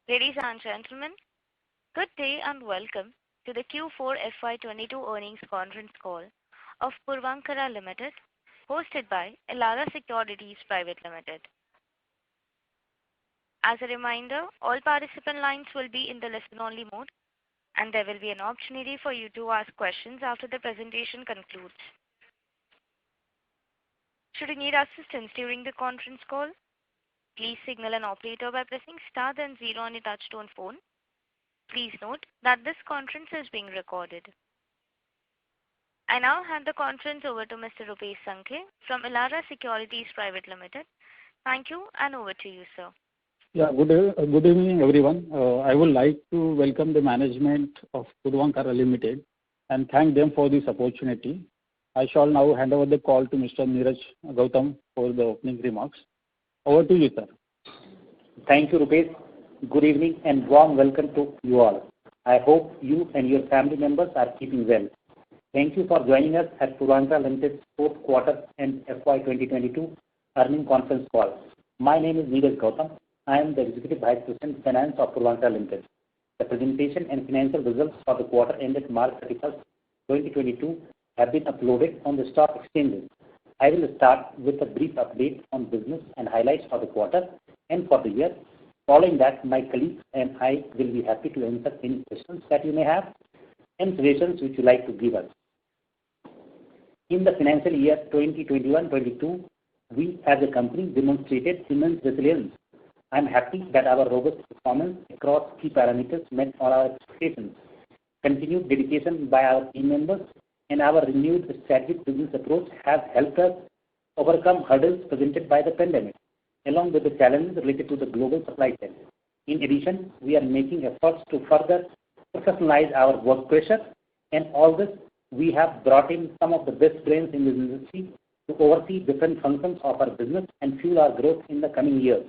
Ladies and gentlemen, good day and welcome to the Q4 FY22 earnings conference call of Puravankara Limited, hosted by Elara Securities Private Limited. As a reminder, all participant lines will be in the listen-only mode, and there will be an opportunity for you to ask questions after the presentation concludes. Should you need assistance during the conference call, please signal an operator by pressing star then 0 on your touchtone phone. Please note that this conference is being recorded. I now hand the conference over to Mr. Rupesh Sankhe from Elara Securities Private Limited. Thank you, and over to you, sir. Yeah, good evening, everyone. I would like to welcome the management of Puravankara Limited and thank them for this opportunity. I shall now hand over the call to Mr. Neeraj Gautam for the opening remarks. Over to you, sir. Thank you, Rupesh. Good evening and warm welcome to you all. I hope you and your family members are keeping well. Thank you for joining us at Puravankara Limited's fourth quarter and FY 2022 earnings conference call. My name is Neeraj Gautam. I am the Executive Vice President Finance of Puravankara Limited. The presentation and financial results for the quarter ended March 31st, 2022 have been uploaded on the stock exchanges. I will start with a brief update on business and highlights for the quarter and for the year. Following that, my colleagues and I will be happy to answer any questions that you may have and suggestions which you like to give us. In the financial year 2021-22, we as a company demonstrated immense resilience. I am happy that our robust performance across key parameters met all our expectations. Continued dedication by our team members and our renewed strategic business approach have helped us overcome hurdles presented by the pandemic, along with the challenges related to the global supply chain. In addition, we are making efforts to further professionalize our work pressure, and all this we have brought in some of the best brains in the industry to oversee different functions of our business and fuel our growth in the coming years.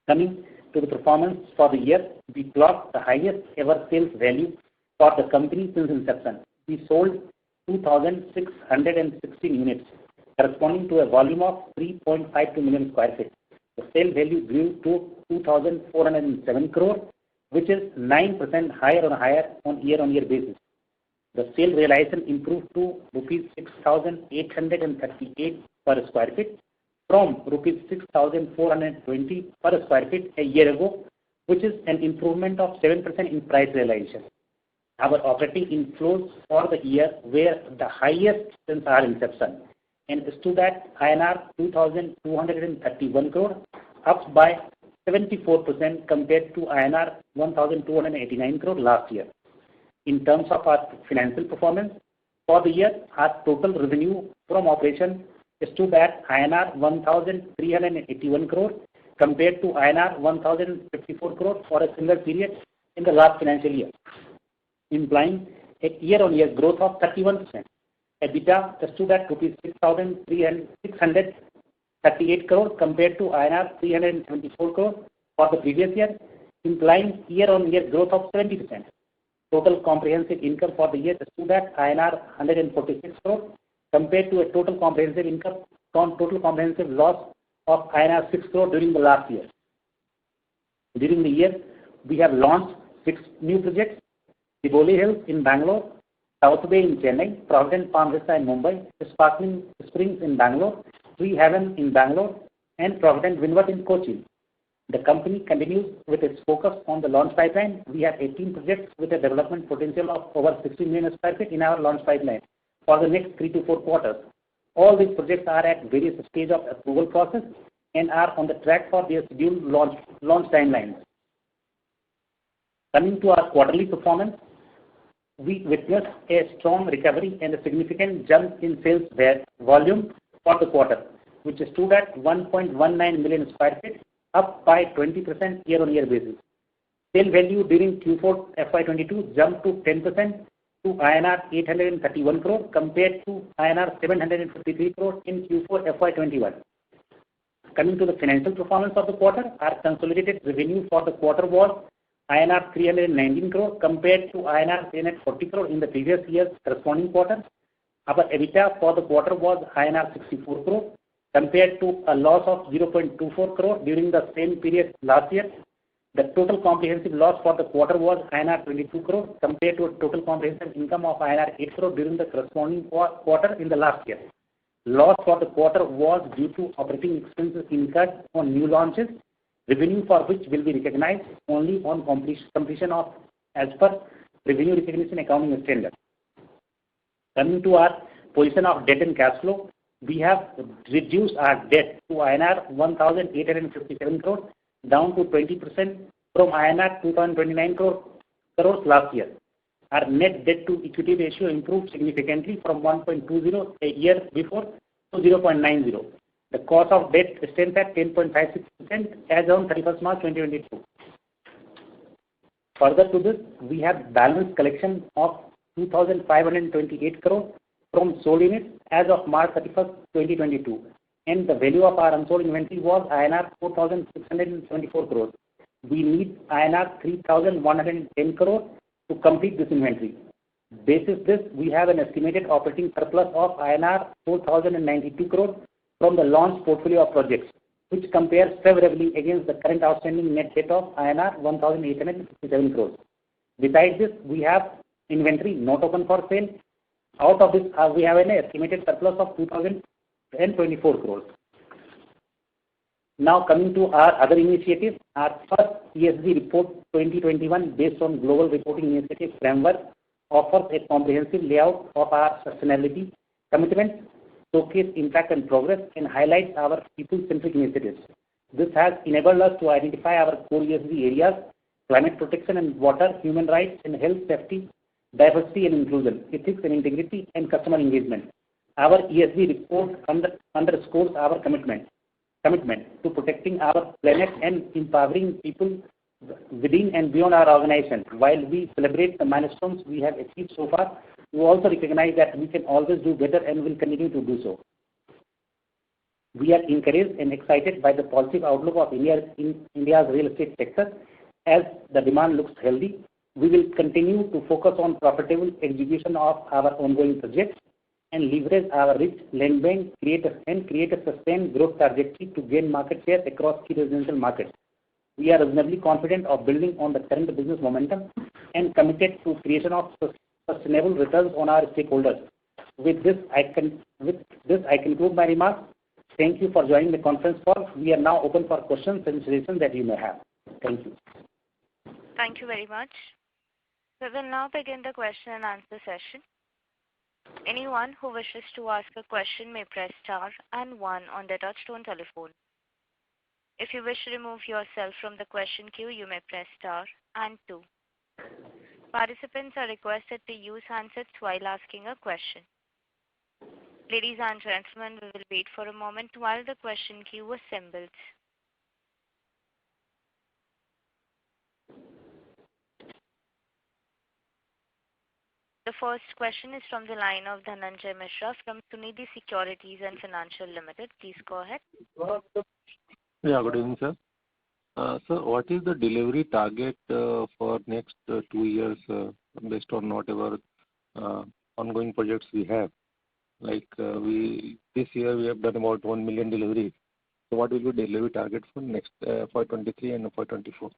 Coming to the performance for the year, we clocked the highest ever sales value for the company since inception. We sold 2,616 units, corresponding to a volume of 3.52 million square feet. The sale value grew to 2,407 crore, which is 9% higher on year-on-year basis. The sale realization improved to rupees 6,838 per square feet from rupees 6,420 per square feet a year ago, which is an improvement of 7% in price realization. Our operating inflows for the year were the highest since our inception and stood at INR 2,231 crore, up by 74% compared to INR 1,289 crore last year. In terms of our financial performance, for the year, our total revenue from operation stood at INR 1,381 crore compared to INR 1,054 crore for a similar period in the last financial year, implying a year-on-year growth of 31%. EBITDA stood at rupees 6,638 crore compared to INR 324 crore for the previous year, implying year-on-year growth of 70%. Total comprehensive income for the year stood at INR 146 crore compared to a total comprehensive loss of INR 6 crore during the last year. During the year, we have launched 6 new projects: Tivoli Hills in Bangalore, South Bay in Chennai, Provident Palm Vista in Mumbai, Sparkling Springs in Bangalore, Tree Haven in Bangalore, and Provident Windward in Kochi. The company continues with its focus on the launch pipeline. We have 18 projects with a development potential of over 60 million square feet in our launch pipeline for the next 3 to 4 quarters. All these projects are at various stages of approval process and are on the track for their scheduled launch timelines. Coming to our quarterly performance, we witnessed a strong recovery and a significant jump in sales volume for the quarter, which stood at 1.19 million square feet, up by 20% year-on-year basis. Sale value during Q4 FY22 jumped to 10% to INR 831 crore compared to INR 753 crore in Q4 FY21. Coming to the financial performance of the quarter, our consolidated revenue for the quarter was INR 319 crore compared to INR 340 crore in the previous year's corresponding quarter. Our EBITDA for the quarter was INR 64 crore compared to a loss of 0.24 crore during the same period last year. The total comprehensive loss for the quarter was INR 22 crore compared to a total comprehensive income of INR 8 crore during the corresponding quarter in the last year. Loss for the quarter was due to operating expenses incurred on new launches, revenue for which will be recognized only on completion of as per revenue recognition accounting standard. Coming to our position of debt and cash flow, we have reduced our debt to INR 1,857 crore, down to 20% from INR 2,029 crores last year. Our net debt to equity ratio improved significantly from 1.20 a year before to 0.90. The cost of debt stands at 10.56% as on 31st March 2022. Further to this, we have balanced collection of 2,528 crore from sold units as of March 31st, 2022, and the value of our unsold inventory was INR 4,674 crores. We need INR 3,110 crore to complete this inventory. Basis this, we have an estimated operating surplus of INR 4,092 crore from the launched portfolio of projects, which compares favorably against the current outstanding net debt of INR 1,857 crores. Besides this, we have inventory not open for sale. Out of this, we have an estimated surplus of 2,024 crores. Now coming to our other initiatives, our first ESG report 2021 based on Global Reporting Initiative Framework offers a comprehensive layout of our sustainability commitments, showcase impact and progress, and highlights our people-centric initiatives. This has enabled us to identify our core ESG areas: climate protection and water, human rights and health safety, diversity and inclusion, ethics and integrity, and customer engagement. Our ESG report underscores our commitment to protecting our planet and empowering people within and beyond our organization. While we celebrate the milestones we have achieved so far, we also recognize that we can always do better and will continue to do so. We are encouraged and excited by the positive outlook of India's real estate sector as the demand looks healthy. We will continue to focus on profitable execution of our ongoing projects and leverage our rich land bank, create a sustained growth trajectory to gain market share across key residential markets. We are reasonably confident of building on the current business momentum and committed to creation of sustainable returns on our stakeholders. With this, I conclude my remarks. Thank you for joining the conference call. We are now open for questions and suggestions that you may have. Thank you. Thank you very much. We will now begin the question and answer session. Anyone who wishes to ask a question may press star and one on their touchtone telephone. If you wish to remove yourself from the question queue, you may press star and two. Participants are requested to use handsets while asking a question. Ladies and gentlemen, we will wait for a moment while the question queue assembles. The first question is from the line of Dhananjay Mishra from Sunidhi Securities and Financial Limited. Please go ahead. Yeah, good evening, sir. So what is the delivery target for next 2 years based on whatever ongoing projects we have? Like this year we have done about 1 million deliveries. So what will be the delivery target for next FY23 and FY24?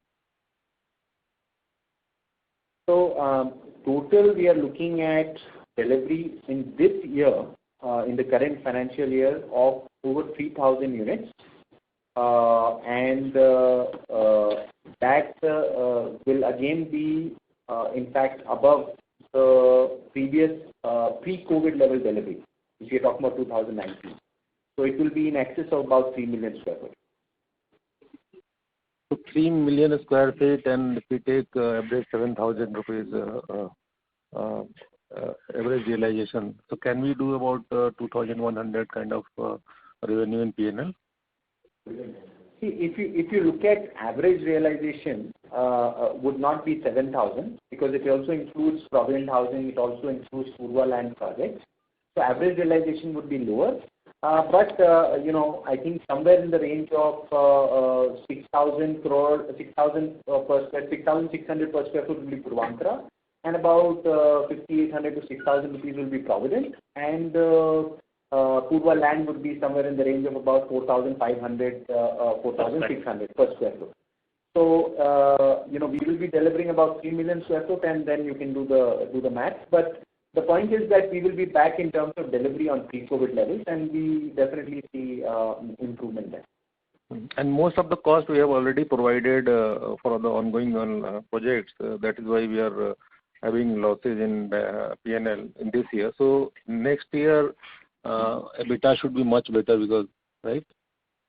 So total we are looking at delivery in this year, in the current financial year, of over 3,000 units. And that will again be in fact above the previous pre-COVID level delivery, which we are talking about 2019. So it will be in excess of about 3 million square feet. So 3 million square feet, and if we take average 7,000 rupees average realization, so can we do about 2,100 kind of revenue in P&L? See, if you look at average realization, would not be 7,000 because it also includes Provident Housing, it also includes Purva land projects. So average realization would be lower. But I think somewhere in the range of 6,000 per square, 6,600 per square foot will be Puravankara, and about 5,800 to 6,000 rupees will be Provident, and Purva land would be somewhere in the range of about 4,500, 4,600 per square foot. So, we will be delivering about 3 million square foot, and then you can do the math. But the point is that we will be back in terms of delivery on pre-COVID levels, and we definitely see improvement there. And most of the cost we have already provided for the ongoing projects. That is why we are having losses in P&L in this year. So next year, EBITDA should be much better because, right?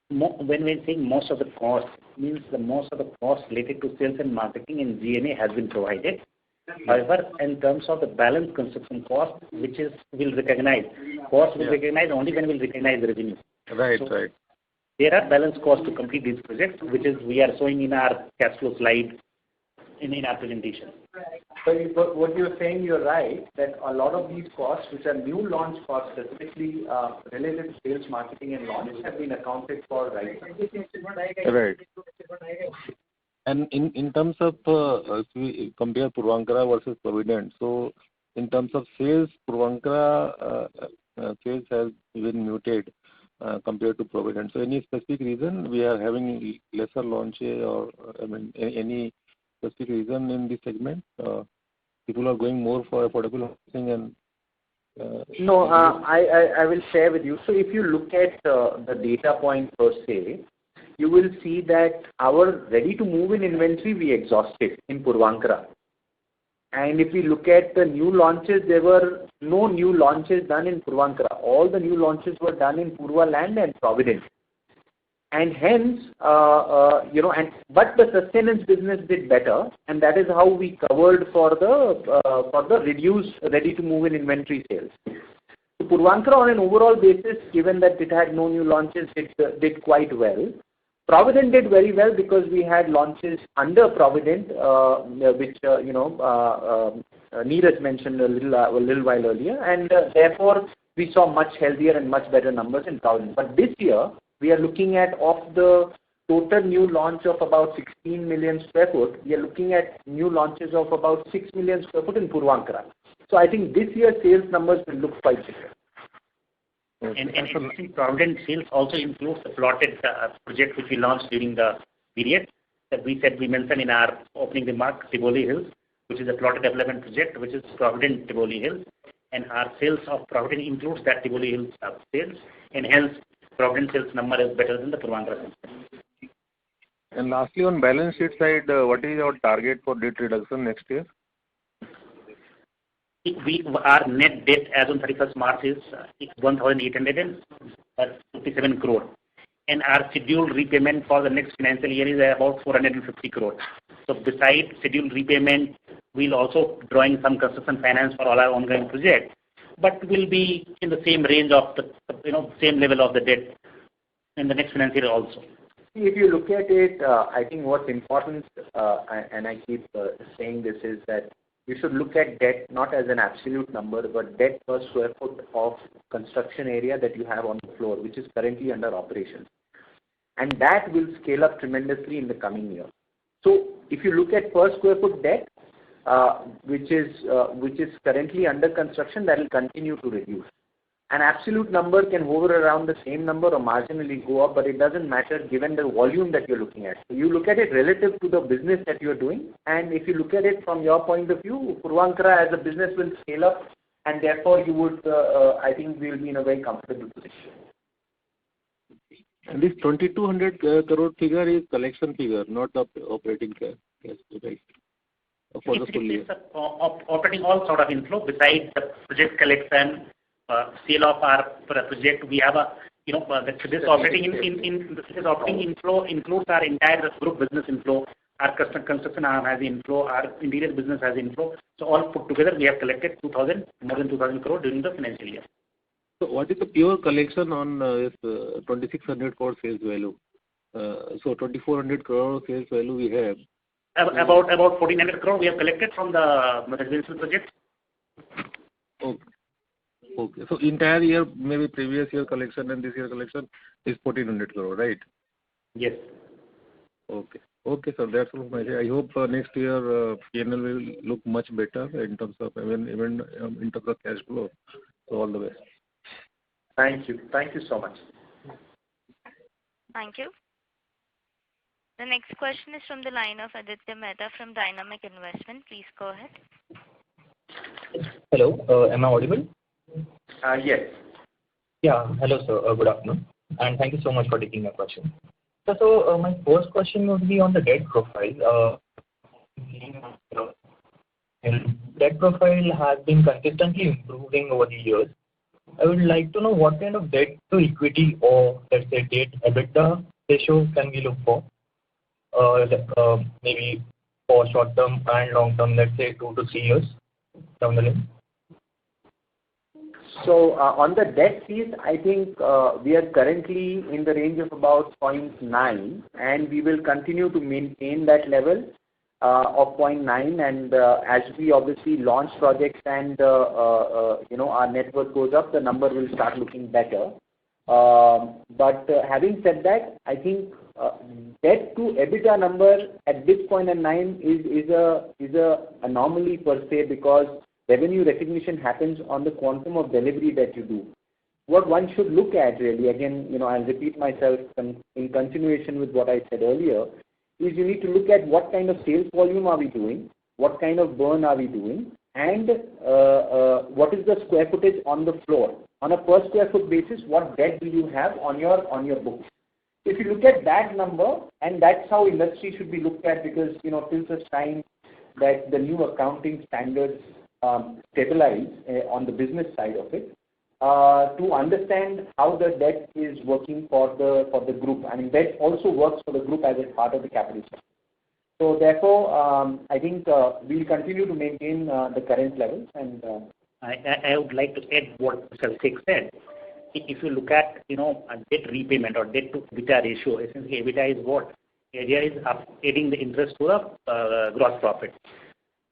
When we're saying most of the cost, means the most of the cost related to sales and marketing and G&A has been provided. However, in terms of the balance construction cost, which is will recognize, cost will recognize only when we'll recognize the revenue. Right, so right. There are balance costs to complete these projects, which is we are showing in our cash flow slide in our presentation. So what you're saying, you're right, that a lot of these costs, which are new launch costs, specifically related to sales, marketing, and launch, have been accounted for right now. Right. And in terms of, if we compare Puravankara versus Provident, so in terms of sales, Puravankara sales has been muted compared to Provident. So any specific reason we are having lesser launches, or any specific reason in this segment? People are going more for affordable housing and. No, I will share with you. So if you look at the data point per se, you will see that our ready-to-move-in inventory we exhausted in Puravankara. And if we look at the new launches, there were no new launches done in Puravankara. All the new launches were done in Purva Land and Provident. And hence, but the sustenance business did better, and that is how we covered for the reduced ready-to-move-in inventory sales. So Puravankara, on an overall basis, given that it had no new launches, it did quite well. Provident did very well because we had launches under Provident, which Neeraj mentioned a little while earlier, and therefore we saw much healthier and much better numbers in Provident. But this year we are looking at, of the total new launch of about 16 million square foot, we are looking at new launches of about 6 million square foot in Puravankara. So I think this year's sales numbers will look quite different. And Provident sales also includes the plotted project which we launched during the period that we mentioned in our opening remark, Tivoli Hills, which is a plotted development project, which is Provident Tivoli Hills, and our sales of Provident includes that Tivoli Hills sales, and hence Provident sales number is better than the Puravankara sales. And lastly, on balance sheet side, what is your target for debt reduction next year? Our net debt as on 31st March is 1,857 crore. And our scheduled repayment for the next financial year is about 450 crore. So besides scheduled repayment, we'll also drawing some construction finance for all our ongoing projects, but will be in the same range of the same level of the debt in the next financial year also. If you look at it, I think what's important, and I keep saying this, is that you should look at debt not as an absolute number, but debt per square foot of construction area that you have on the floor, which is currently under operation. And that will scale up tremendously in the coming year. So if you look at per square foot debt, which is currently under construction, that will continue to reduce. An absolute number can hover around the same number or marginally go up, but it doesn't matter given the volume that you're looking at. So you look at it relative to the business that you're doing, and if you look at it from your point of view, Puravankara as a business will scale up, and therefore you would, I think we will be in a very comfortable position. And this 2,200 crore figure is collection figure, not the operating cash, right? For the full year. It's operating all sort of inflow besides the project collection. Sale of our project, we have this operating inflow includes our entire group business inflow. Our construction has inflow, our interior business has inflow. So all put together, we have collected more than 2,000 crore during the financial year. So what is the pure collection on this 2,600 crore sales value? So 2,400 crore sales value we have. About 1,400 crore we have collected from the residential project. Okay. So entire year, maybe previous year collection and this year collection is 1,400 crore, right? Yes. Okay, sir. That's all my say. I hope next year P&L will look much better in terms of even in terms of cash flow. So all the best. Thank you. Thank you so much. Thank you. The next question is from the line of Aditya Mehta from Dynamic Investment. Please go ahead. Hello, am I audible? Yes. Yeah, hello sir, good afternoon, and thank you so much for taking my question. So my first question would be on the debt profile. Debt profile has been consistently improving over the years. I would like to know what kind of debt to equity or let's say debt EBITDA ratio can we look for? Maybe for short term and long term, let's say 2 to 3 years down the line. So on the debt piece, I think we are currently in the range of about 0.9, and we will continue to maintain that level of 0.9. And as we obviously launch projects and our net worth goes up, the number will start looking better. But having said that, I think debt to EBITDA number at this point in time is a anomaly per se, because revenue recognition happens on the quantum of delivery that you do. What one should look at really, again, I'll repeat myself in continuation with what I said earlier, is you need to look at what kind of sales volume are we doing, what kind of burn are we doing, and what is the square footage on the floor. On a per square foot basis, what debt do you have on your books? If you look at that number, and that's how industry should be looked at, because till such time that the new accounting standards stabilize on the business side of it, to understand how the debt is working for the group. I mean, debt also works for the group as a part of the capital structure. So therefore, I think we'll continue to maintain the current levels. And I would like to add what Mr. Sheikh said. If you look at a debt repayment or debt to EBITDA ratio, essentially EBITDA is what? Area is adding the interest to the gross profit.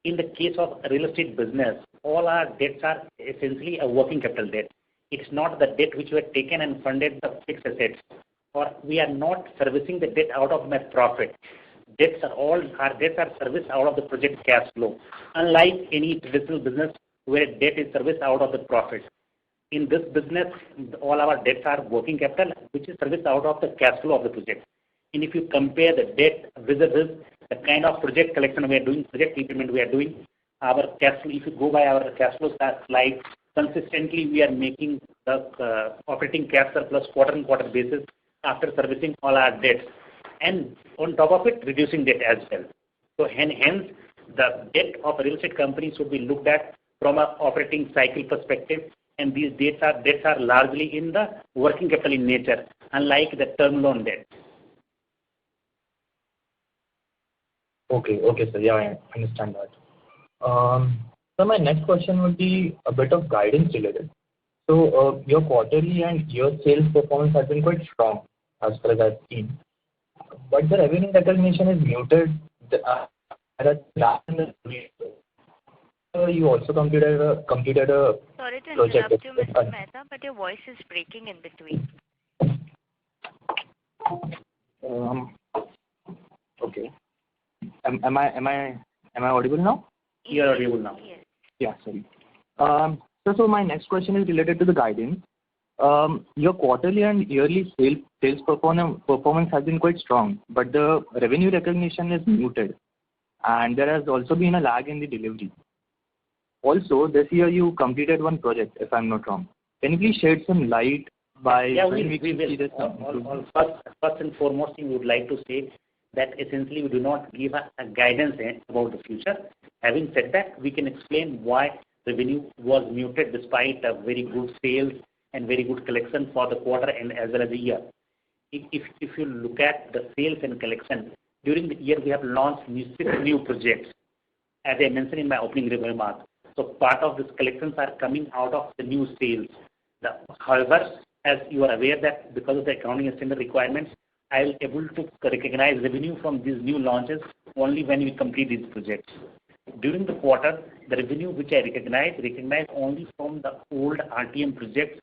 In the case of real estate business, all our debts are essentially a working capital debt. It's not the debt which we have taken and funded the fixed assets, or we are not servicing the debt out of net profit. Our debts are serviced out of the project cash flow, unlike any traditional business where debt is serviced out of the profit. In this business, all our debts are working capital, which is serviced out of the cash flow of the project. And if you compare the debt vis-a-vis the kind of project collection we are doing, project repayment we are doing, our cash flow, if you go by our cash flow slide, consistently we are making the operating cash surplus quarter-on-quarter basis after servicing all our debts, and on top of it, reducing debt as well. So hence, the debt of a real estate company should be looked at from an operating cycle perspective, and these debts are largely in the working capital in nature, unlike the term loan debt. Okay, sir. Yeah, I understand that. So my next question would be a bit of guidance related. So your quarterly and year sales performance has been quite strong as far as I've seen, but the revenue recognition is muted. You also completed a Sorry to project. interrupt you, Mr. Mehta, but your voice is breaking in between. Okay. Am I audible now? You are audible now. Yes. Yeah, sorry. So my next question is related to the guidance. Your quarterly and yearly sales performance has been quite strong, but the revenue recognition is muted, and there has also been a lag in the delivery. Also, this year you completed one project, if I'm not wrong. Can you please shed some light by when we can see this? First and foremost thing we would like to say that essentially we do not give a guidance about the future. Having said that, we can explain why revenue was muted despite a very good sales and very good collection for the quarter and as well as the year. If you look at the sales and collection, during the year we have launched 6 new projects, as I mentioned in my opening remarks. So part of these collections are coming out of the new sales. However, as you are aware that because of the accounting standard requirements, I will able to recognize revenue from these new launches only when we complete these projects. During the quarter, the revenue which I recognize only from the old RTM projects,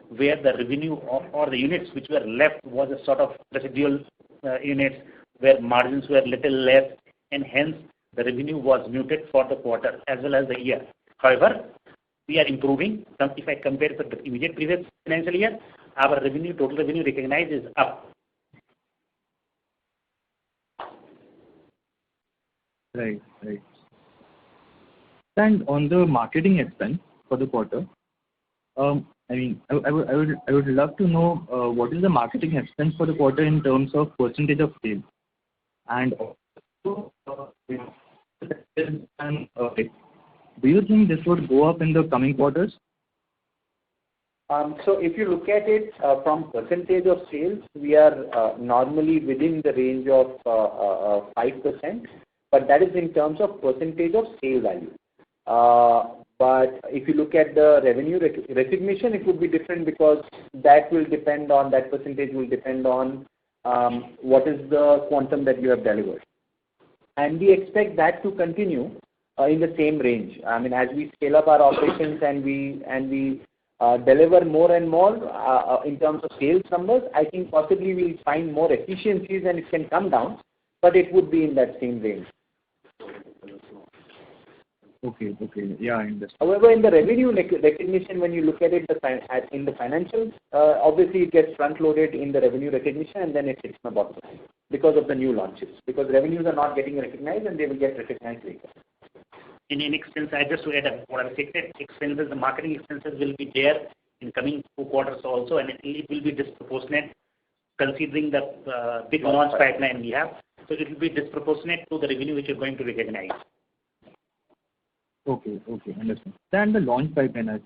where the revenue or the units which were left was a sort of residual units where margins were little less, and hence the revenue was muted for the quarter as well as the year. However, we are improving. If I compare with the immediate previous financial year, our total revenue recognized is up. Right. And on the marketing expense for the quarter, I would love to know what is the marketing expense for the quarter in terms of percentage of sales, and also, do you think this would go up in the coming quarters? So if you look at it from percentage of sales, we are normally within the range of 5%, but that is in terms of percentage of sale value. But if you look at the revenue recognition, it would be different because that percentage will depend on what is the quantum that you have delivered. And we expect that to continue in the same range. I mean, as we scale up our operations and we deliver more and more in terms of sales numbers, I think possibly we'll find more efficiencies and it can come down, but it would be in that same range. Okay. Yeah, I understand. However, in the revenue recognition, when you look at it in the financials, obviously it gets front-loaded in the revenue recognition and then it hits the bottom line because of the new launches. Because revenues are not getting recognized and they will get recognized later. In expense, I just to add what I said, expenses, the marketing expenses will be there in coming 2 quarters also, and it will be disproportionate considering the big launch pipeline we have. So it will be disproportionate to the revenue which you're going to recognize. Okay, understand. And the launch pipeline, as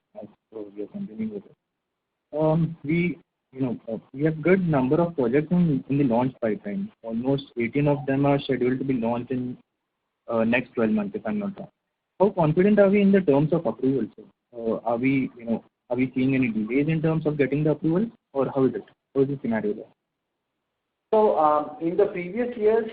we are continuing with it. We have good number of projects in the launch pipeline. Almost 18 of them are scheduled to be launched in next 12 months, if I'm not wrong. How confident are we in the terms of approval? Are we seeing any delays in terms of getting the approval, or how is it? How is the scenario there? So in the previous years,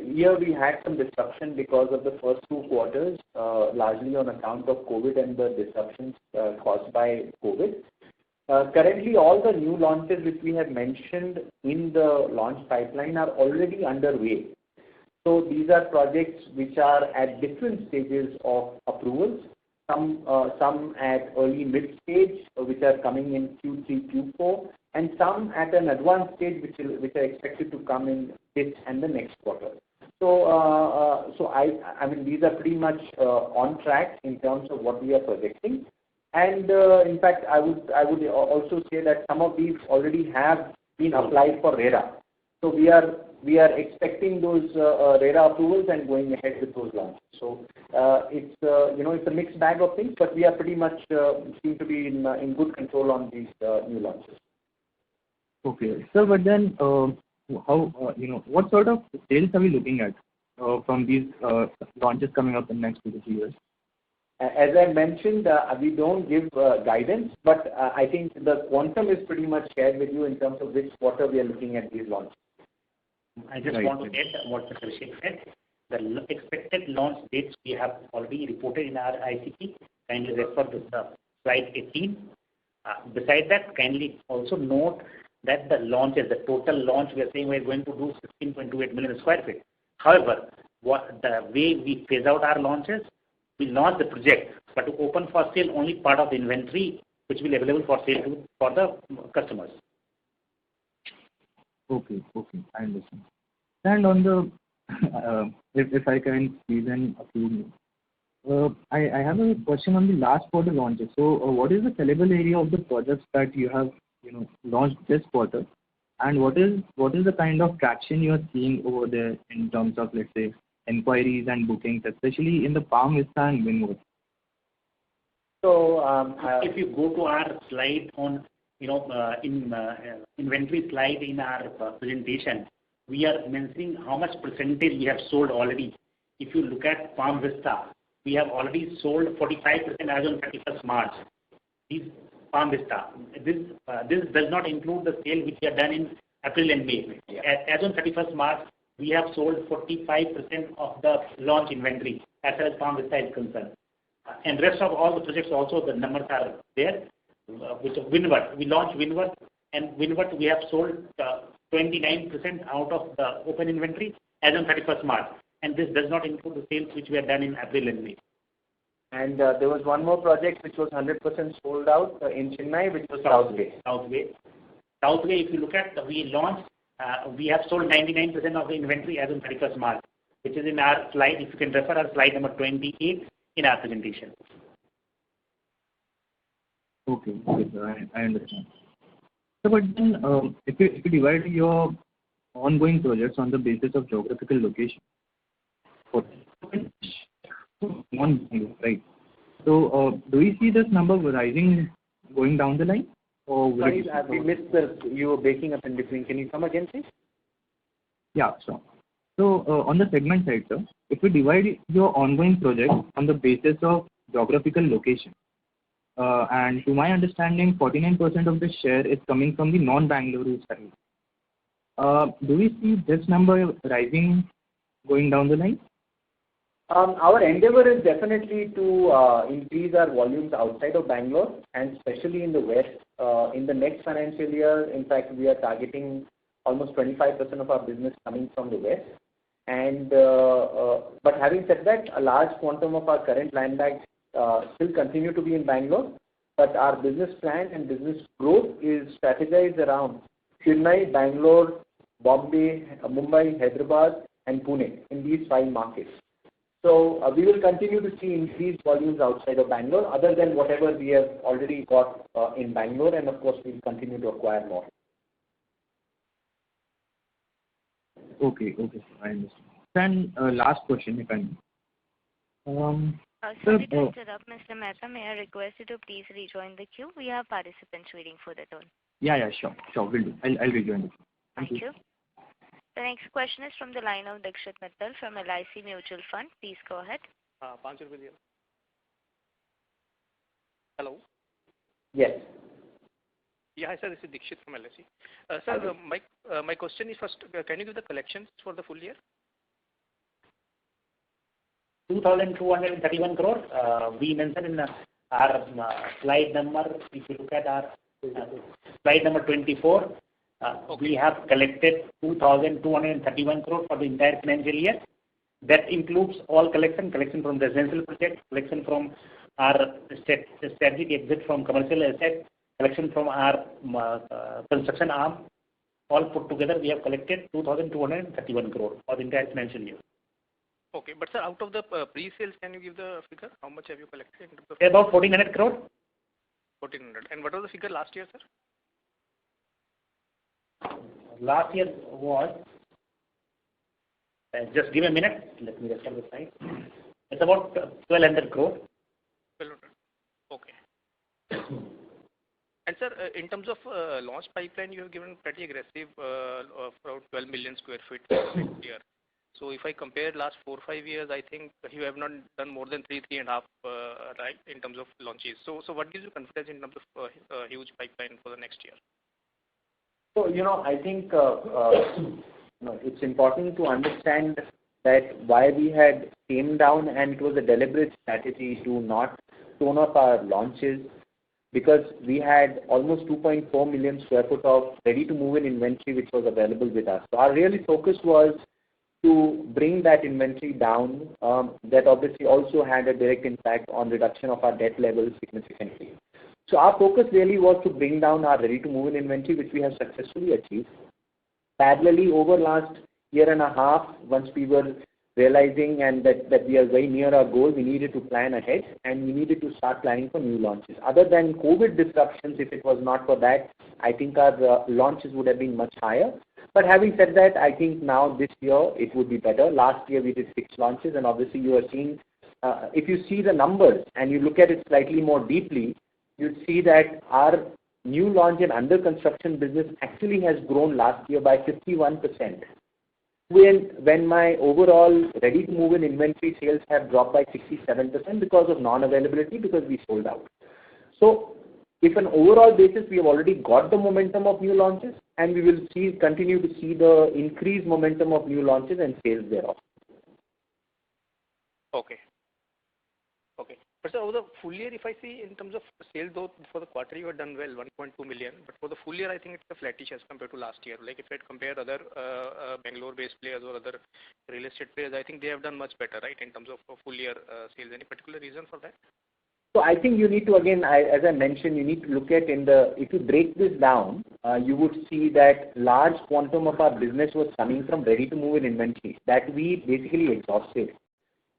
we had some disruption because of the first 2 quarters, largely on account of COVID and the disruptions caused by COVID. Currently, all the new launches which we have mentioned in the launch pipeline are already underway. So these are projects which are at different stages of approvals. Some at early mid stage, which are coming in Q3, Q4, and some at an advanced stage, which are expected to come in this and the next quarter. So, I mean, these are pretty much on track in terms of what we are projecting. And in fact, I would also say that some of these already have been applied for RERA. So we are expecting those RERA approvals and going ahead with those launches. So it's a mixed bag of things, but we are pretty much seem to be in good control on these new launches. Okay, sir, but then what sort of sales are we looking at from these launches coming up in the next 2 to 3 years? As I mentioned, we don't give guidance, but I think the quantum is pretty much shared with you in terms of which quarter we are looking at these launches. I just want to add what Mr. Abhishek said. The expected launch dates we have already reported in our ICP. Kindly refer to the slide 18. Besides that, kindly also note that the launches, the total launch, we are saying we are going to do 16.28 million square feet. However, the way we phase out our launches, we launch the project, but to open for sale only part of the inventory which will be available for sale for the customers. Okay, I understand. And on the, if I can squeeze in a few more, I have a question on the last quarter launches. So, what is the sellable area of the projects that you have, launched this quarter, and what is the kind of traction you are seeing over there in terms of, let's say, inquiries and bookings, especially in the Palm Vista and Wynwood? So, if you go to our slide on, inventory slide in our presentation, we are mentioning how much percentage we have sold already. If you look at Palm Vista, we have already sold 45% as on 31st March. Palm Vista. This does not include the sale which we have done in April and May. Yeah. As on 31st March, we have sold 45% of the launch inventory as far as Palm Vista is concerned. And rest of all the projects also, the numbers are there. Which is Wynwood. We launched Wynwood, and Wynwood we have sold 29% out of the open inventory as on 31st March. And this does not include the sales which we have done in April and May. And there was one more project which was 100% sold out in Chennai, which was Southway. Southway, if you look at, we launched, we have sold 99% of the inventory as on 31st March. which is in our slide. If you can refer our slide number 28 in our presentation. Okay, sir, I understand. So, but then, if you divide your ongoing projects on the basis of geographical location, right? So, do we see this number rising going down the line? Or sorry, we missed you were breaking up in between. Can you come again, please? Yeah, sure. So, on the segment side, sir, if we divide your ongoing projects on the basis of geographical location, and to my understanding, 49% of the share is coming from the non-Bangalore side. Do we see this number rising going down the line? Our endeavor is definitely to increase our volumes outside of Bangalore and especially in the West. In the next financial year, in fact, we are targeting almost 25% of our business coming from the West. And but having said that, a large quantum of our current land bank still continue to be in Bangalore. But our business plan and business growth is strategized around Chennai, Bangalore, Bombay, Mumbai, Hyderabad, and Pune in these 5 markets. So we will continue to see increased volumes outside of Bangalore, other than whatever we have already got in Bangalore, and of course we'll continue to acquire more. Okay, I understand. Then last question, if I may. Sorry to interrupt, Mr. Mehta. May I request you to please rejoin the queue? We have participants waiting for their turn. Yeah, sure, will do. I'll rejoin the queue. Thank you. The next question is from the line of Dikshit Mittal from LIC Mutual Fund. Please go ahead. Hello. Yes. Yeah, hi sir, this is Dikshit from LIC. Sir, my question is first, can you give the collections for the full year? 2,231 crore. We mentioned in our slide number, if you look at our slide number 24, we have collected 2,231 crore for the entire financial year. That includes all collection from residential projects, collection from our strategic exit from commercial assets, collection from our construction arm. All put together, we have collected 2,231 crore for the entire financial year. Okay, but sir, out of the pre-sales, can you give the figure? How much have you collected? About 1,400 crore. 1,400. And what was the figure last year, sir? Last year was, just give me a minute, let me refer the slide. It's about 1,200 crore. 1,200. Okay. And sir, in terms of launch pipeline, you have given pretty aggressive around 12 million square feet next year. So if I compare last 4-5 years, I think you have not done more than 3.5, right, in terms of launches. So what gives you confidence in terms of huge pipeline for the next year? So, I think it's important to understand that why we had came down, and it was a deliberate strategy to not tone up our launches, because we had almost 2.4 million square foot of ready-to-move-in inventory which was available with us. So our really focus was to bring that inventory down. That obviously also had a direct impact on reduction of our debt levels significantly. So our focus really was to bring down our ready-to-move-in inventory, which we have successfully achieved. Parallelly, over last year and a half, once we were realizing and that we are very near our goal, we needed to plan ahead and we needed to start planning for new launches. Other than COVID disruptions, if it was not for that, I think our launches would have been much higher. But having said that, I think now this year it would be better. Last year we did 6 launches, and obviously you are seeing, if you see the numbers and you look at it slightly more deeply, you'd see that our new launch and under construction business actually has grown last year by 51%. When my overall ready-to-move-in inventory sales have dropped by 67% because of non-availability, because we sold out. So, if an overall basis, we have already got the momentum of new launches, and we will continue to see the increased momentum of new launches and sales thereof. Okay. But sir, over the full year, if I see in terms of sales, though for the quarter you have done well, 1.2 million. But for the full year, I think it's a flattish as compared to last year. Like if I compare other Bangalore-based players or other real estate players, I think they have done much better, right, in terms of full year sales. Any particular reason for that? So I think you need to, again, as I mentioned, you need to look at if you break this down, you would see that large quantum of our business was coming from ready-to-move in inventory that we basically exhausted.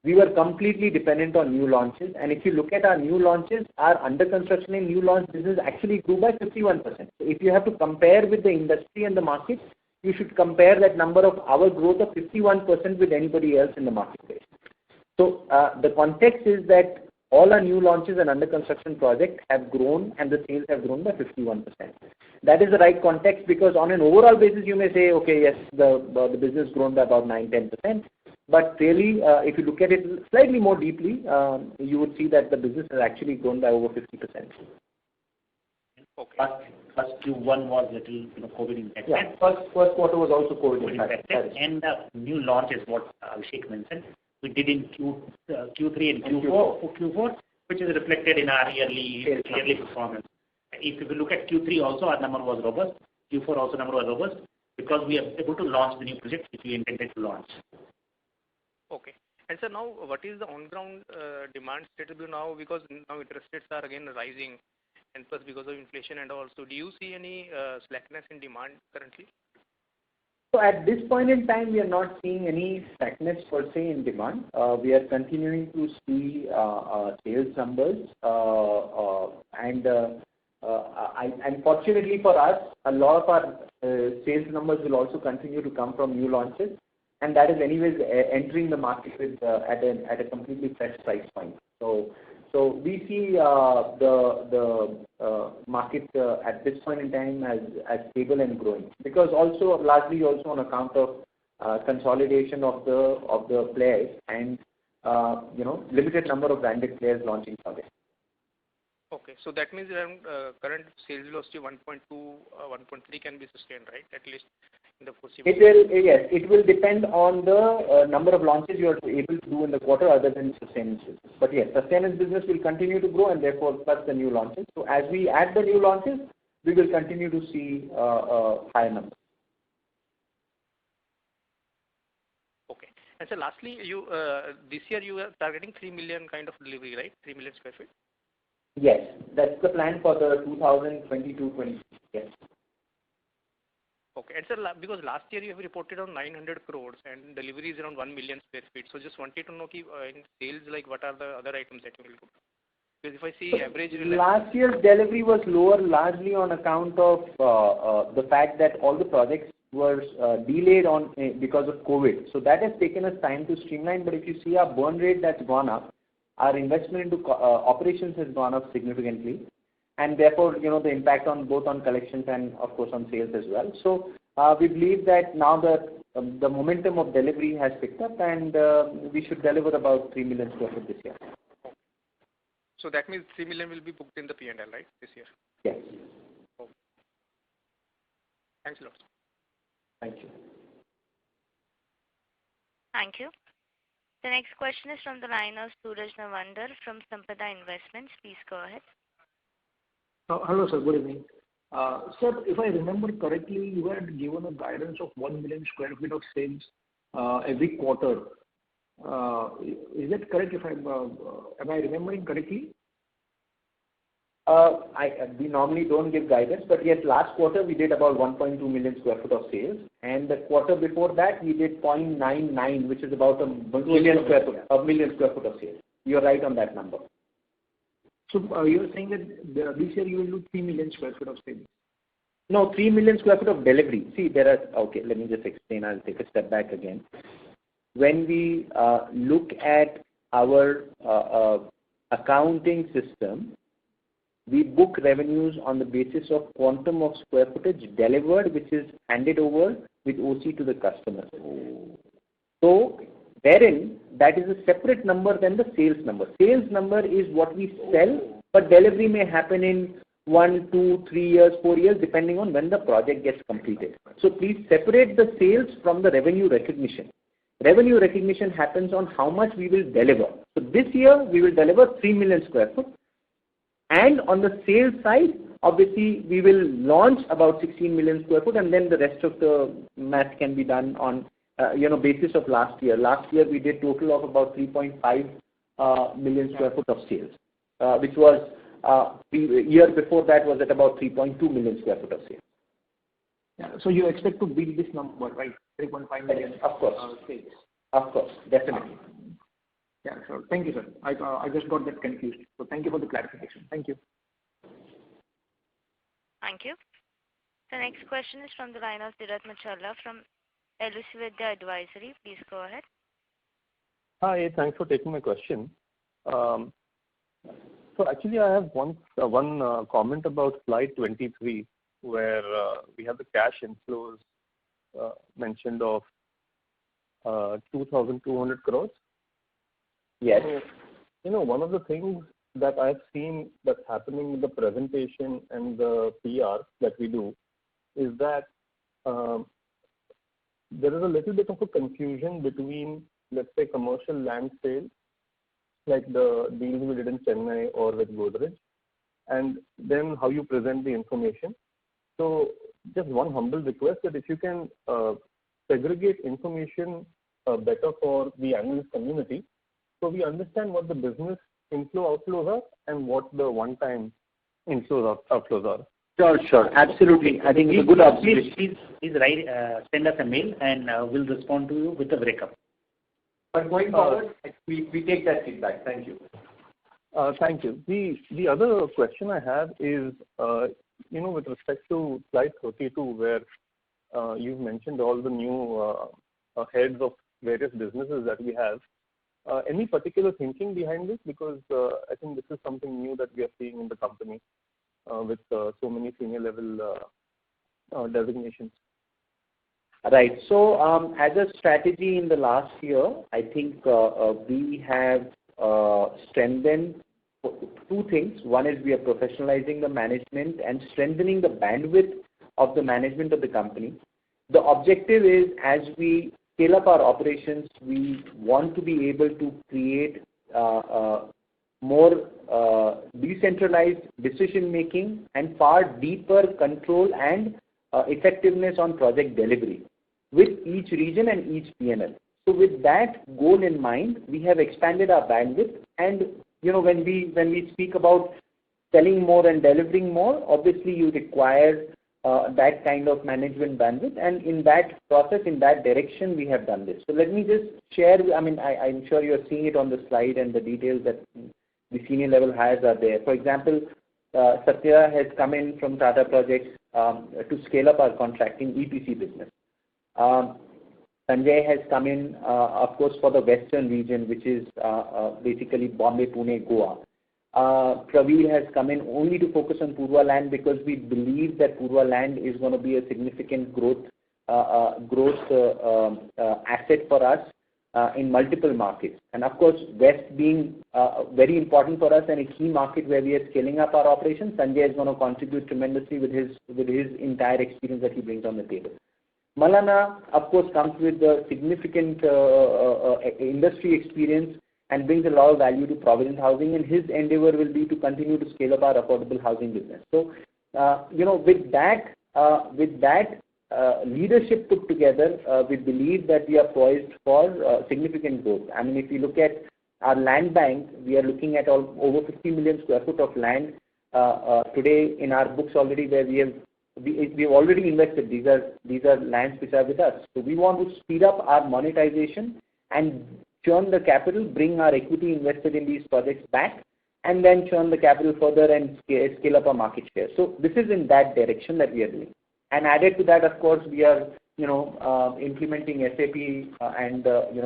We were completely dependent on new launches, and if you look at our new launches, our under construction and new launch business actually grew by 51%. So if you have to compare with the industry and the market, you should compare that number of our growth of 51% with anybody else in the marketplace. So the context is that all our new launches and under construction projects have grown and the sales have grown by 51%. That is the right context, because on an overall basis you may say, okay, yes, the business grown by about 9-10%. But really, if you look at it slightly more deeply, you would see that the business has actually grown by over 50%. Okay. First Q1 was little COVID impacted. Yeah, first quarter was also COVID impacted. And the new launch is what Abhishek mentioned. We did in Q3 and Q4, which is reflected in our yearly performance. If you look at Q3 also, our number was robust. Q4 also number was robust because we are able to launch the new projects which we intended to launch. Okay. And sir, now what is the on-ground demand status now? Because now interest rates are again rising, and plus because of inflation and also, do you see any slackness in demand currently? So at this point in time, we are not seeing any slackness per se in demand. We are continuing to see sales numbers, and unfortunately for us, a lot of our sales numbers will also continue to come from new launches, and that is anyways entering the market with at a completely fresh price point. So we see the market at this point in time as stable and growing, because also largely also on account of consolidation of the players and limited number of branded players launching projects. Okay, so that means around current sales velocity 1.2, 1.3 can be sustained, right? At least in the foreseeable. It will depend on the number of launches you are able to do in the quarter other than sustenance business. But yes, sustenance business will continue to grow, and therefore plus the new launches. So as we add the new launches, we will continue to see higher numbers. Okay. And so lastly, you this year you are targeting 3 million kind of delivery, right? 3 million square feet. Yes, that's the plan for the 2022-23. Yes. Okay, and sir, because last year you have reported on 900 crores and delivery is around 1 million square feet. So just wanted to know in sales, like what are the other items that you will do? Because if I see average. Last year's delivery was lower largely on account of the fact that all the projects were delayed because of COVID. So that has taken us time to streamline. But if you see our burn rate, that's gone up. Our investment into operations has gone up significantly, and therefore, the impact on both on collections and of course on sales as well. So we believe that now the momentum of delivery has picked up, and we should deliver about 3 million square feet this year. So that means 3 million will be booked in the P&L, right, this year? Yes. Okay. Thanks a lot. Thank you. Thank you. The next question is from the line of Suraj Nawandar from Sampada Investments. Please go ahead. Hello, sir. Good evening. Sir, if I remember correctly, you had given a guidance of 1 million square feet of sales every quarter. Is that correct? Am I remembering correctly? We normally don't give guidance, but yes, last quarter we did about 1.2 million square foot of sales, and the quarter before that we did 0.99, which is about a million square foot of sales. You're right on that number. So you're saying that this year you will do 3 million square feet of sales? No, 3 million square foot of delivery. See, okay, let me just explain. I'll take a step back again. When we look at our accounting system, we book revenues on the basis of quantum of square footage delivered, which is handed over with OC to the customer. So therein, that is a separate number than the sales number. Sales number is what we sell, but delivery may happen in 1, 2, 3 years, 4 years, depending on when the project gets completed. So please separate the sales from the revenue recognition. Revenue recognition happens on how much we will deliver. So this year we will deliver 3 million square foot. And on the sales side, obviously, we will launch about 16 million square foot, and then the rest of the math can be done on, basis of last year. Last year, we did total of about 3.5 million square foot of sales. which was the year before that was at about 3.2 million square foot of sales. Yeah. So you expect to beat this number, right? 3.5 million. Of course. Sales. Of course, definitely. Yeah, sure. Thank you, sir. I just got that confused. So thank you for the clarification. Thank you. Thank you. The next question is from the line of Dhirat Machalla from Elucidity Advisory. Please go ahead. Hi, thanks for taking my question. So actually, I have one comment about slide 23, where we have the cash inflows mentioned of 2,200 crores. Yes. So, one of the things that I've seen that's happening in the presentation and the PR that we do is that there is a little bit of a confusion between, let's say, commercial land sales, like the deals we did in Chennai or with Godrej, and then how you present the information. So just one humble request that if you can segregate information better for the analyst community, so we understand what the business inflow outflows are and what the one-time inflows outflows are. Sure. Absolutely. I think it's a good observation. Please send us a mail and we'll respond to you with the breakup. But going forward, we take that feedback. Thank you. Thank you. The other question I have is, with respect to slide 32, where you've mentioned all the new heads of various businesses that we have. Any particular thinking behind this? Because I think this is something new that we are seeing in the company with so many senior level designations. Right. So as a strategy in the last year, I think we have strengthened two things. One is we are professionalizing the management and strengthening the bandwidth of the management of the company. The objective is, as we scale up our operations, we want to be able to create more decentralized decision making and far deeper control and effectiveness on project delivery with each region and each P&L. So with that goal in mind, we have expanded our bandwidth. And when we speak about selling more and delivering more, obviously you require that kind of management bandwidth, and in that process, in that direction, we have done this. So let me just share. I'm sure you're seeing it on the slide and the details that the senior level hires are there. For example, Satya has come in from Tata Projects to scale up our contracting EPC business. Sanjay has come in, of course, for the western region, which is basically Bombay, Pune, Goa. Praveen has come in only to focus on Purva land because we believe that Purva land is going to be a significant growth asset for us in multiple markets. And of course, West being very important for us and a key market where we are scaling up our operations, Sanjay is going to contribute tremendously with his entire experience that he brings on the table. Malana, of course, comes with a significant industry experience and brings a lot of value to Provident Housing, and his endeavor will be to continue to scale up our affordable housing business. So, with that leadership put together, we believe that we are poised for significant growth. I mean, if you look at our land bank, we are looking at over 50 million square foot of land today in our books already, where we have already invested. These are lands which are with us. So we want to speed up our monetization and churn the capital, bring our equity invested in these projects back, and then churn the capital further and scale up our market share. So this is in that direction that we are doing. And added to that, of course, we are implementing SAP, and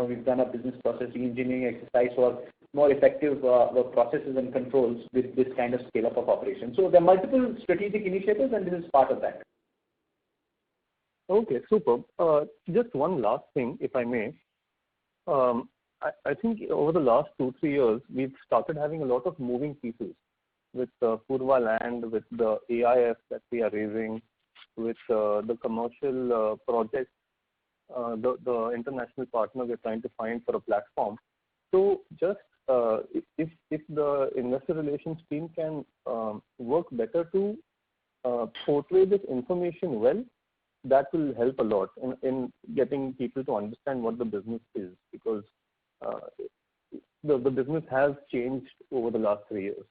we've done a business process engineering exercise for more effective processes and controls with this kind of scale up of operations. So there are multiple strategic initiatives, and this is part of that. Okay, superb. Just one last thing, if I may. I think over the last 2-3 years, we've started having a lot of moving pieces with Purva land, with the AIF that we are raising, with the commercial projects, the international partner we're trying to find for a platform. So just if the investor relations team can work better to portray this information well, that will help a lot in getting people to understand what the business is, because the business has changed over the last 3 years.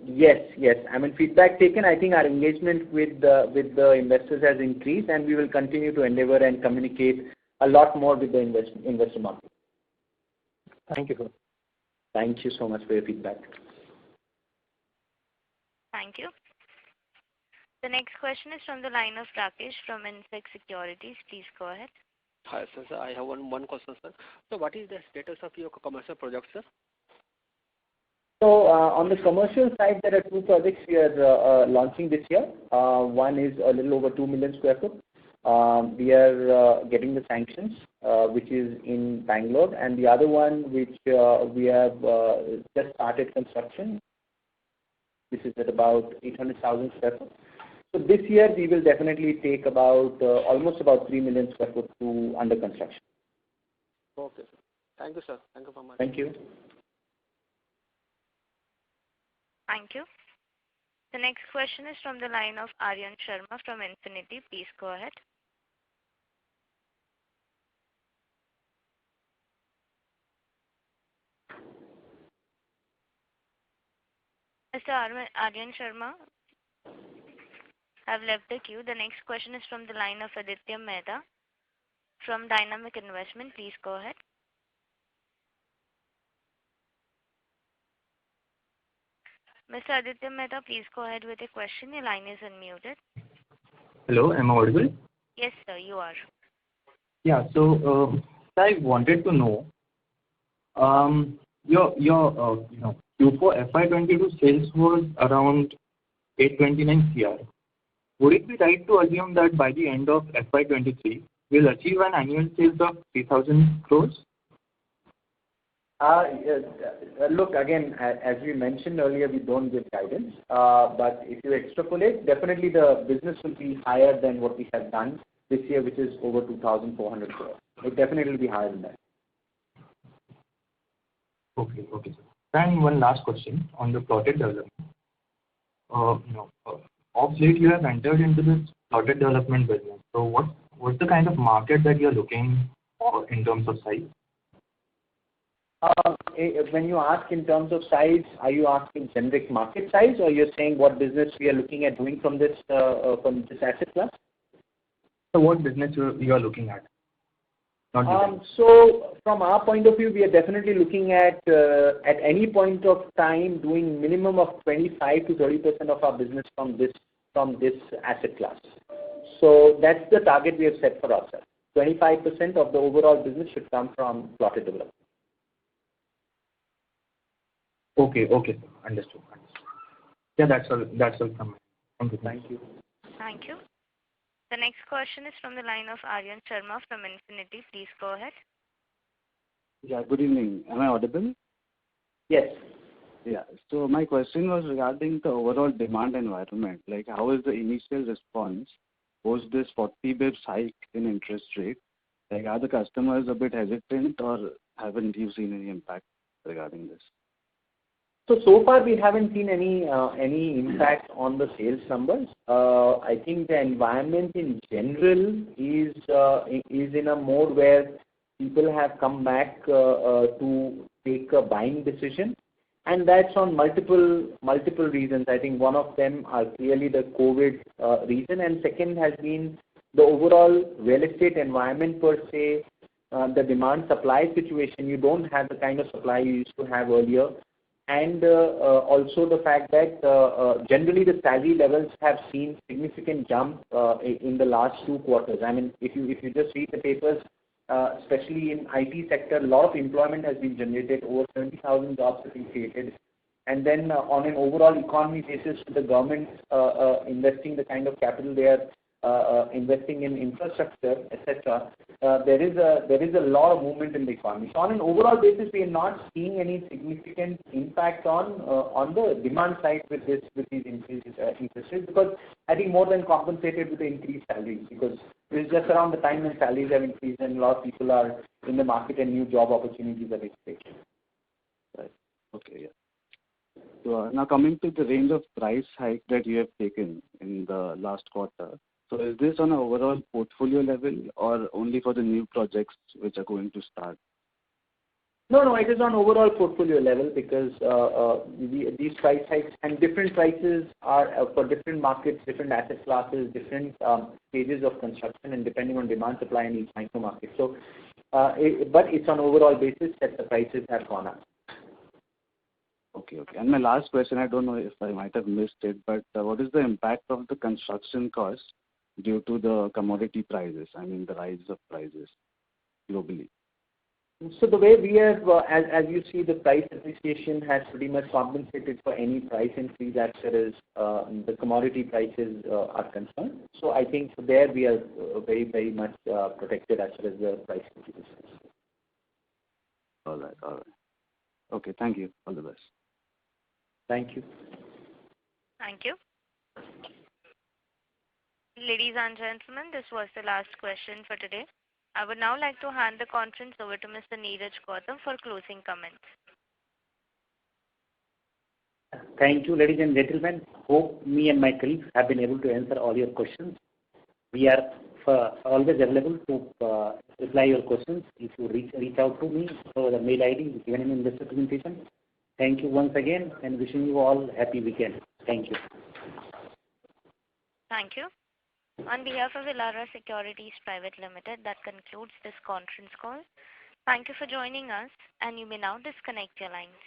Yes, yes. I mean, feedback taken. I think our engagement with the investors has increased, and we will continue to endeavor and communicate a lot more with the investor market. Thank you, sir. Thank you so much for your feedback. Thank you. The next question is from the line of Rakesh from Insect Securities. Please go ahead. Hi, sir. I have one question, sir. So what is the status of your commercial projects, sir? So on the commercial side, there are two projects we are launching this year. One is a little over 2 million square foot. We are getting the sanctions, which is in Bangalore, and the other one, which we have just started construction. This is at about 800,000 square foot. So this year we will definitely take about almost about 3 million square foot to under construction. Okay, sir. Thank you, sir. Thank you very much. Thank you. Thank you. The next question is from the line of Aryan Sharma from Infinity. Please go ahead. Mr. Aryan Sharma have left the queue. The next question is from the line of Aditya Mehta from Dynamic Investment. Please go ahead. Mr. Aditya Mehta, please go ahead with your question. Your line is unmuted. Hello, am I audible? Yes, sir, you are. Yeah, so I wanted to know your Q4 FY22 sales was around 829 CR. Would it be right to assume that by the end of FY23 we'll achieve an annual sales of 3,000 crores? Look, again, as we mentioned earlier, we don't give guidance. But if you extrapolate, definitely the business will be higher than what we have done this year, which is over 2,400 crores. It definitely will be higher than that. Okay, sir. And one last question on the plotted development. Of late you have entered into this plotted development business. So what's the kind of market that you're looking for in terms of size? When you ask in terms of size, are you asking generic market size, or you're saying what business we are looking at doing from this asset class? So what business you are looking at? So from our point of view, we are definitely looking at any point of time doing minimum of 25 to 30% of our business from this asset class. So that's the target we have set for ourselves. 25% of the overall business should come from plotted development. Okay, sir. Understood. Yeah, that's all from me. Thank you. Thank you. The next question is from the line of Aryan Sharma from Infinity. Please go ahead. Yeah, good evening. Am I audible? Yes. Yeah. So my question was regarding the overall demand environment. Like, how is the initial response post this 40 basis hike in interest rate? Like, are the customers a bit hesitant, or haven't you seen any impact regarding this? So far we haven't seen any impact on the sales numbers. I think the environment in general is in a mode where people have come back to take a buying decision, and that's on multiple reasons. I think one of them are clearly the COVID reason, and second has been the overall real estate environment per se, the demand supply situation. You don't have the kind of supply you used to have earlier. And also the fact that generally the salary levels have seen significant jump in the last 2 quarters. I mean, if you just read the papers, especially in IT sector, a lot of employment has been generated. Over 70,000 jobs have been created. And then on an overall economy basis, the government investing the kind of capital they are investing in infrastructure, etc. There is a lot of movement in the economy. So on an overall basis, we are not seeing any significant impact on the demand side with these increased interest rates, because I think more than compensated with the increased salaries, because it's just around the time when salaries have increased and a lot of people are in the market and new job opportunities are being created. Right. Okay. Yeah. So now coming to the range of price hike that you have taken in the last quarter. So is this on an overall portfolio level or only for the new projects which are going to start? No, it is on overall portfolio level because these price hikes and different prices are for different markets, different asset classes, different stages of construction, and depending on demand, supply in each micro market. So, but it's on overall basis that the prices have gone up. Okay. And my last question, I don't know if I might have missed it, but what is the impact of the construction cost due to the commodity prices? I mean, the rise of prices globally. So the way we have, as you see, the price appreciation has pretty much compensated for any price increase as far as the commodity prices are concerned. So I think there we are very much protected as far as the price increase. All right. Okay, thank you. All the best. Thank you. Thank you. Ladies and gentlemen, this was the last question for today. I would now like to hand the conference over to Mr. Neeraj Gautam for closing comments. Thank you, ladies and gentlemen. Hope me and my colleagues have been able to answer all your questions. We are always available to reply your questions if you reach out to me over the mail ID given in this presentation. Thank you once again and wishing you all happy weekend. Thank you. Thank you. On behalf of Elara Securities Private Limited, that concludes this conference call. Thank you for joining us, and you may now disconnect your lines.